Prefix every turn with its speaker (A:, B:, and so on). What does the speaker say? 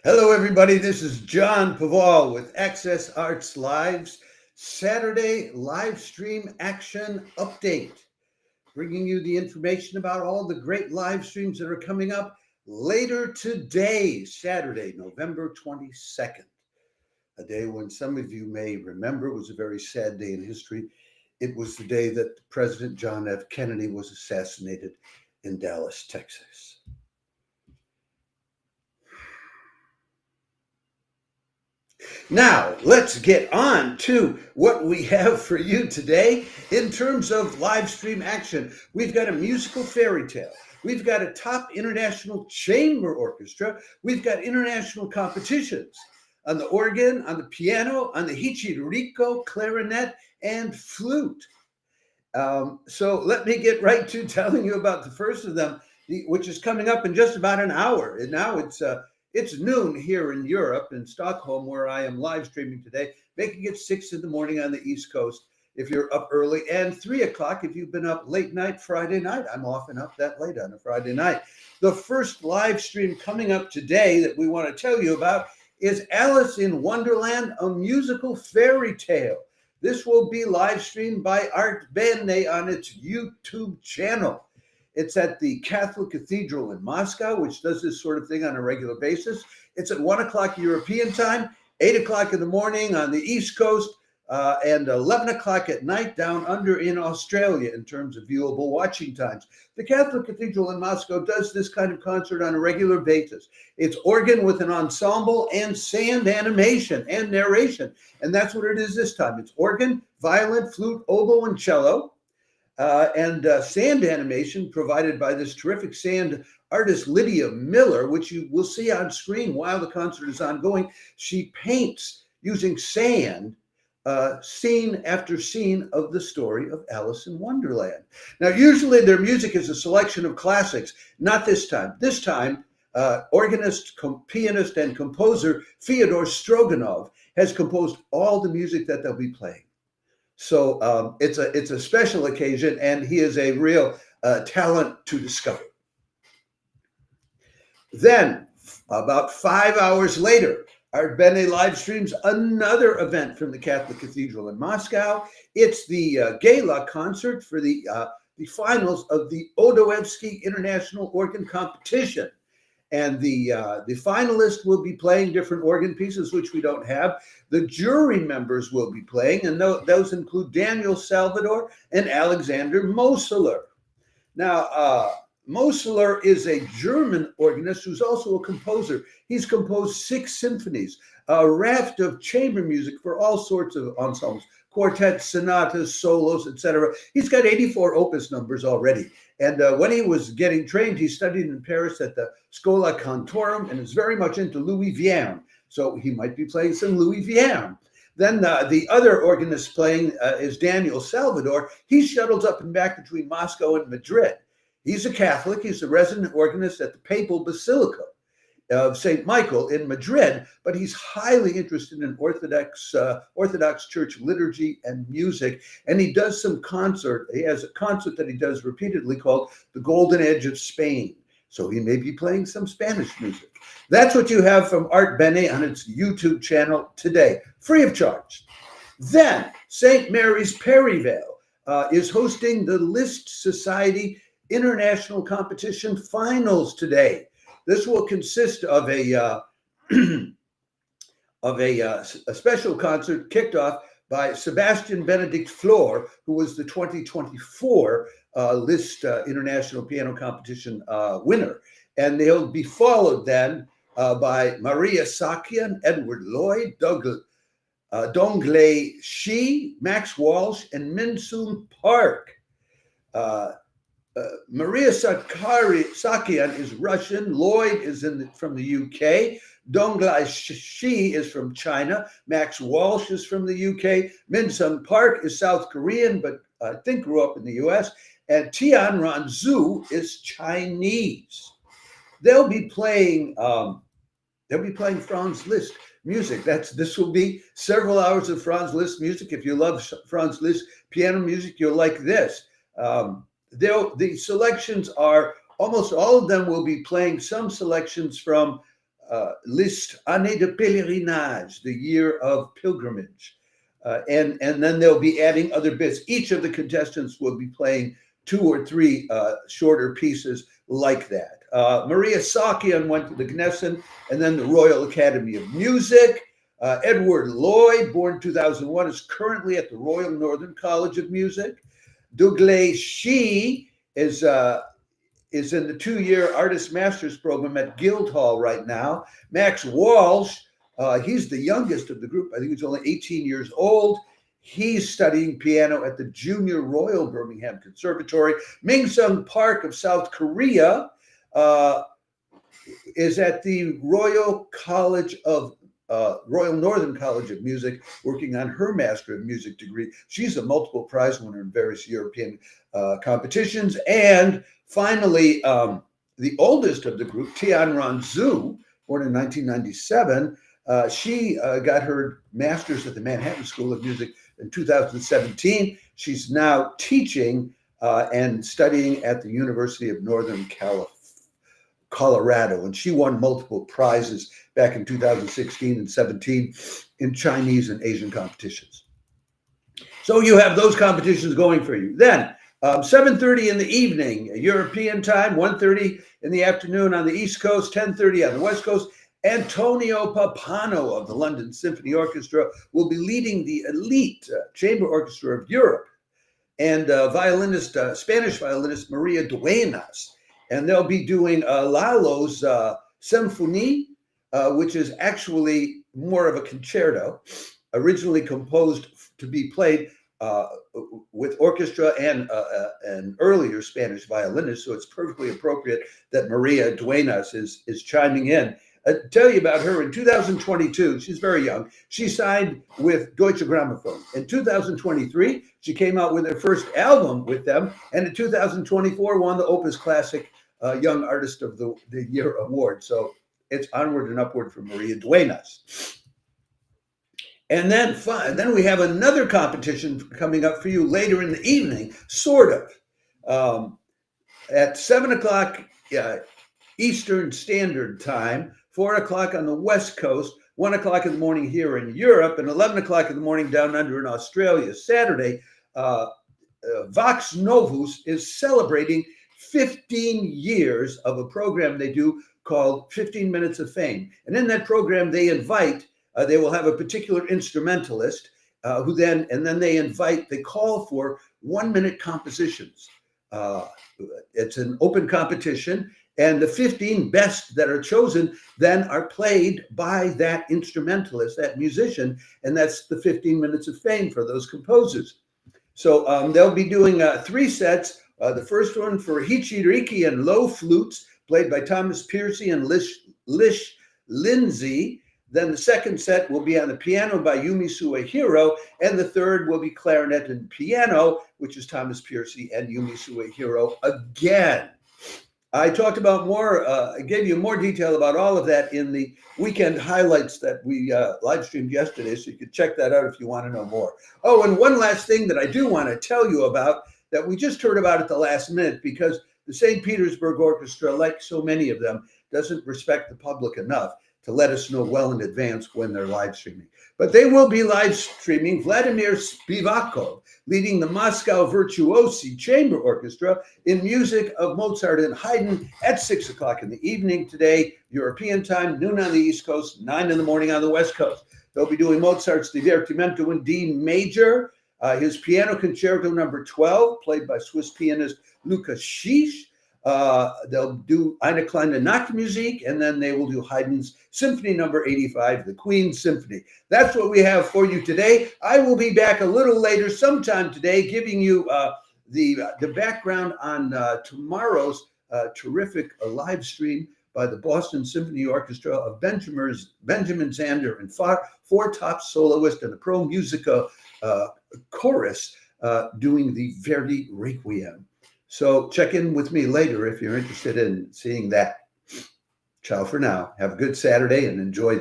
A: Hello, everybody. This is John Paval with Access Arts Live's Saturday live stream action update, bringing you the information about all the great live streams that are coming up later today, Saturday, November 22nd, a day when some of you may remember was a very sad day in history. It was the day that President John F. Kennedy was assassinated in Dallas, Texas. Now, let's get on to what we have for you today in terms of live stream action. We've got a musical fairy tale. We've got a top international chamber orchestra. We've got international competitions on the organ, on the piano, on the hichiriko, clarinet, and flute. So let me get right to telling you about the first of them, which is coming up in just about an hour. And now it's noon here in Europe, in Stockholm, where I am live streaming today, making it 6 in the morning on the East Coast if you're up early, and 3 o'clock if you've been up late night Friday night. I'm often up that late on a Friday night. The first live stream coming up today that we want to tell you about is Alice in Wonderland, a musical fairy tale. This will be live streamed by Art Bene on its YouTube channel. It's at the Catholic Cathedral in Moscow, which does this sort of thing on a regular basis. It's at 1 o'clock European time, 8 o'clock in the morning on the East Coast, and 11 o'clock at night down under in Australia in terms of viewable watching times. The Catholic Cathedral in Moscow does this kind of concert on a regular basis. It's organ with an ensemble and sound animation and narration. And that's what it is this time. It's organ, violin, flute, oboe, and cello. And sand animation provided by this terrific sand artist, Lydia Miller, which you will see on screen while the concert is ongoing. She paints using sand scene after scene of the story of Alice in Wonderland. Now, usually their music is a selection of classics. Not this time. This time, organist, pianist, and composer Fyodor Stroganov has composed all the music that they'll be playing. So it's a special occasion, and he is a real talent to discover. Then, about 5 hours later, Art Bene live streams another event from the Catholic Cathedral in Moscow. It's the gala concert for the finals of the Odoevsky International Organ Competition. And the finalists will be playing different organ pieces, which we don't have. The jury members will be playing, and those include Daniel Salvador and Alexander Moseler. Now, Moseler is a German organist who's also a composer. He's composed 6 symphonies, a raft of chamber music for all sorts of ensembles, quartets, sonatas, solos, etc. He's got 84 opus numbers already. And when he was getting trained, he studied in Paris at the Schola Cantorum and is very much into Louis Vierne. So he might be playing some Louis Vierne. Then the other organist playing is Daniel Salvador. He shuttles up and back between Moscow and Madrid. He's a Catholic. He's a resident organist at the Papal Basilica of St. Michael in Madrid, but he's highly interested in Orthodox Church liturgy and music, and he does some concert. He has a concert that he does repeatedly called The Golden Edge of Spain, so he may be playing some Spanish music. That's what you have from Art Bene on its YouTube channel today, free of charge. Then, St. Mary's Perivale is hosting the Liszt Society International Competition Finals today. This will consist of a special concert kicked off by Sebastian Benedict Flor, who was the 2024 Liszt International Piano Competition winner. And they'll be followed then by Maria Sakian, Edward Lloyd, Donglei Shi, Max Walsh, and Min-Soon Park. Maria Sakian is Russian. Lloyd is from the UK. Donglei Shi is from China. Max Walsh is from the UK. Min-Soon Park is South Korean, but I think grew up in the US. And Tianran Zhu is Chinese. They'll be playing Franz Liszt music. This will be several hours of Franz Liszt music. If you love Franz Liszt piano music, you'll like this. The selections are, almost all of them will be playing some selections from Liszt, Année de Pèlerinage, the year of pilgrimage. And then they'll be adding other bits. Each of the contestants will be playing 2 or 3 shorter pieces like that. Maria Sakian went to the Gnessen and then the Royal Academy of Music. Edward Lloyd, born 2001, is currently at the Royal Northern College of Music. Douglas Shee is in the 2-year Artist Masters program at Guildhall right now. Max Walsh, he's the youngest of the group. I think he's only 18 years old. He's studying piano at the Junior Royal Birmingham Conservatory. Ming-Sung Park of South Korea is at the Royal Northern College of Music, working on her Master of Music degree. She's a multiple prize winner in various European competitions. And finally, the oldest of the group, Tianran Zhu, born in 1997, she got her master's at the Manhattan School of Music in 2017. She's now teaching and studying at the University of Northern Colorado, and she won multiple prizes back in 2016 and 17 in Chinese and Asian competitions. So you have those competitions going for you. Then 7:30 in the evening, European time, 1:30 in the afternoon on the East Coast, 10:30 on the West Coast. Antonio Papano of the London Symphony Orchestra will be leading the elite chamber orchestra of Europe, and Spanish violinist Maria Duenas. And they'll be doing Lalo's Symphony, which is actually more of a concerto, originally composed to be played with orchestra and an earlier Spanish violinist. So it's perfectly appropriate that Maria Duenas is chiming in. Tell you about her in 2022. She's very young. She signed with Deutsche Grammophon. In 2023, she came out with her first album with them, and in 2024 won the Opus Classic Young Artist of the Year award. So it's onward and upward for Maria Duenas. And then we have another competition coming up for you later in the evening, sort of, at 7 o'clock Eastern Standard Time, 4 o'clock on the West Coast, 1 o'clock in the morning here in Europe, and 11 o'clock in the morning down under in Australia. Saturday, Vox Novus is celebrating 15 years of a program they do called 15 Minutes of Fame. And in that program, they will have a particular instrumentalist they call for 1-minute compositions. It's an open competition, and the 15 best that are chosen then are played by that instrumentalist, that musician, and that's the 15 Minutes of Fame for those composers. So they'll be doing 3 sets. The first one for hichiriko and low flutes, played by Thomas Piercy and Lish Lindsay. Then the second set will be on the piano by Yumi Suehiro, and the third will be clarinet and piano, which is Thomas Piercy and Yumi Suehiro again. I talked about I gave you more detail about all of that in the weekend highlights that we live streamed yesterday, so you can check that out if you want to know more. Oh, and one last thing that I do want to tell you about that we just heard about at the last minute, because the St. Petersburg Orchestra, like so many of them, doesn't respect the public enough to let us know well in advance when they're live streaming. But they will be live streaming Vladimir Spivakov, leading the Moscow Virtuosi Chamber Orchestra in music of Mozart and Haydn at 6 o'clock in the evening today, European time, noon on the East Coast, 9 in the morning on the West Coast. They'll be doing Mozart's Divertimento in D major, his Piano Concerto number 12, played by Swiss pianist Lukas Schiesh. They'll do Eine kleine Nachtmusik, and then they will do Haydn's Symphony number 85, the Queen's Symphony. That's what we have for you today. I will be back a little later, sometime today, giving you the background on tomorrow's terrific live stream by the Boston Symphony Orchestra of Benjamin Zander and 4 top soloists and a Pro Musica chorus doing the Verdi Requiem. So check in with me later if you're interested in seeing that. Ciao for now. Have a good Saturday and enjoy.